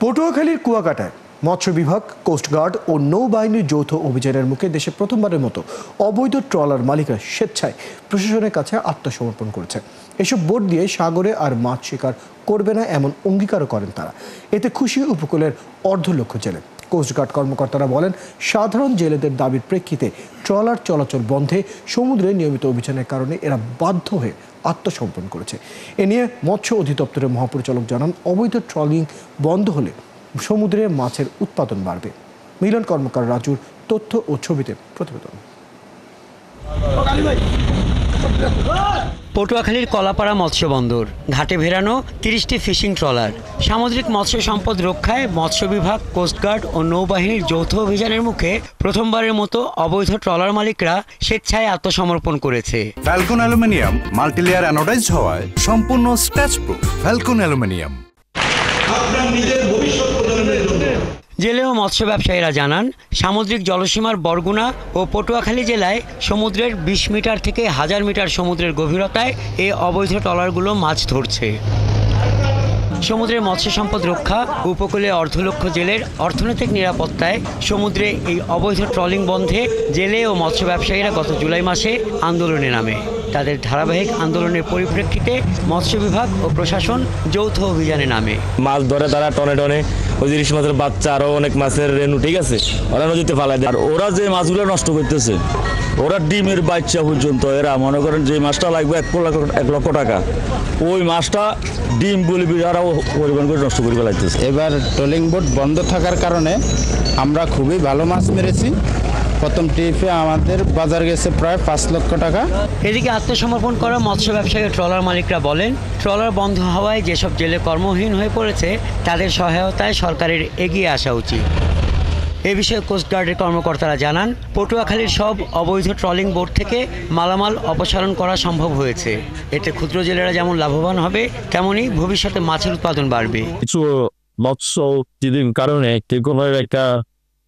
পটুয়াখালীর কুয়াকাটায় মৎস্য বিভাগ, কোস্টগার্ড ও নৌবাহিনীর যৌথ অভিযানের মুখে দেশে প্রথমবারের মতো অবৈধ ট্রলার মালিকরা স্বেচ্ছায় প্রশাসনের কাছে আত্মসমর্পণ করেছে। এসব বোট দিয়ে সাগরে আর মাছ শিকার করবে না এমন অঙ্গীকারও করেন তারা। এতে খুশি উপকূলের অর্ধলক্ষ জেলে। কোস্টগার্ড কর্মকর্তারা বলেন, সাধারণ জেলেদের দাবির প্রেক্ষিতে ট্রলার চলাচল বন্ধে সমুদ্রে নিয়মিত অভিযানের কারণে এরা বাধ্য হয়ে আত্মসমর্পণ করেছে। এ নিয়ে মৎস্য অধিদপ্তরের মহাপরিচালক জানান, অবৈধ ট্রলিং বন্ধ হলে সমুদ্রে মাছের উৎপাদন বাড়বে। মিলন কর্মকার রাজুর তথ্য ও ছবিতে প্রতিবেদন। পটুয়াখালীর কলাপাড়া মৎস্য বন্দর ঘাটে ভেড়ানো 30টি ফিশিং ট্রলার। সামুদ্রিক মৎস্য সম্পদ রক্ষায় মৎস্য বিভাগ, কোস্টগার্ড ও নৌবাহিনীর যৌথ অভিযানের মুখে প্রথমবারের মতো অবৈধ ট্রলার মালিকরা স্বেচ্ছায় আত্মসমর্পণ করেছে। ফ্যালকন অ্যালুমিনিয়াম মাল্টিলেয়ার অ্যানোডাইজড হওয়ায় সম্পূর্ণ স্ক্র্যাচ প্রুফ। Falcon aluminium. জেলে ও মৎস্য ব্যবসায়ীরা জানান, সামুদ্রিক জলসীমার বরগুনা ও পটুয়াখালী জেলায় সমুদ্রের 20 মিটার থেকে 1000 মিটার সমুদ্রের গভীরতায় এই অবৈধ ট্রলারগুলো মাছ ধরছে। সমুদ্রের মৎস্য সম্পদ রক্ষা, উপকূলে অর্ধলক্ষ জেলের অর্থনৈতিক নিরাপত্তায় সমুদ্রে এই অবৈধ ট্রলিং বন্ধে জেলে ও মৎস্য ব্যবসায়ীরা গত জুলাই মাসে আন্দোলনে নামে। তাদের ধারাবাহিক আন্দোলনের পরিপ্রেক্ষিতে মৎস্য বিভাগ ও প্রশাসন যৌথ অভিযানে নামে। মাছ ধরে তারা টনে টনে ওই ইলিশ মাছের বাচ্চা আরো অনেক মাছের রেণু, ঠিক আছে, ওরা নদীতে ফালাই দেয়। আর ওরা যে মাছগুলো নষ্ট করতেছে, ওরা ডিমের বাচ্চা পর্যন্ত, এরা মনে করেন যে মাছটা লাগবে 1 লক্ষ টাকা, ওই মাছটা ডিম বলে আরো পরিমাণ করে নষ্ট করে ফেলাইতেছে। এবার ট্রলিং বোট বন্ধ থাকার কারণে আমরা খুবই ভালো মাছ মেরেছি। প্রথম ট্রিপে আমাদের বাজার গেছে প্রায় 5 লক্ষ টাকা। এদিকে আত্মসমর্পণ করা মৎস্য ব্যবসায়ী ট্রলার মালিকরা বলেন, ট্রলার বন্ধ হওয়ায় যেসব জেলে কর্মহীন হয়ে পড়েছে তাদের সহায়তায় সরকারের এগিয়ে আসা উচিত। এ বিষয়ে কোস্টগার্ডের কর্মকর্তারা জানান, পটুয়াখালীর সব অবৈধ ট্রলিং বোট থেকে মালামাল অপসারণ করা সম্ভব হয়েছে। এতে ক্ষুদ্র জেলেরা যেমন লাভবান হবে, তেমনি ভবিষ্যতে মাছের উৎপাদন বাড়বে। কিছু মৎস্য যদি কারণে কোনো একটা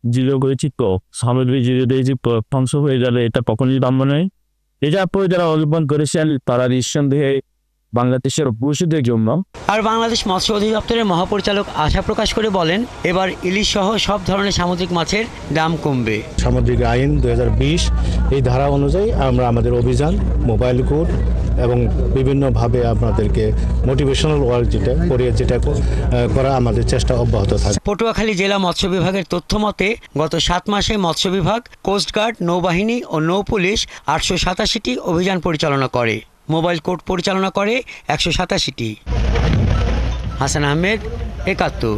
জিরো করেছি, তো সামুদ্রিক জিরো দিয়েছি ধ্বংস হয়ে যাবে, এটা কখনই দাম নেই। এটা পরে যারা অবলম্বন করেছেন তারা নিঃসন্দেহে বাংলাদেশের ভবিষ্যতের জন্য। আর বাংলাদেশ মৎস্য অধিদপ্তরের মহাপরিচালক আশা প্রকাশ করে বলেন, এবার ইলিশ সহ সব ধরনের সামুদ্রিক মাছের দাম কমবে। সামুদ্রিক আইন 2020 এই ধারা অনুযায়ী আমরা আমাদের অভিযান, মোবাইল কোড এবং বিভিন্নভাবে আপনাদেরকে মোটিভেশনাল ওয়ার্ক যেটা করা আমাদের চেষ্টা অব্যাহত থাকবে। পটুয়াখালী জেলা মৎস্য বিভাগের তথ্য মতে গত 7 মাসে মৎস্য বিভাগ, কোস্টগার্ড, নৌবাহিনী ও নৌ পুলিশ 887টি অভিযান পরিচালনা করে। মোবাইল কোর্ট পরিচালনা করে 187টি। হাসান আহমেদ, 71।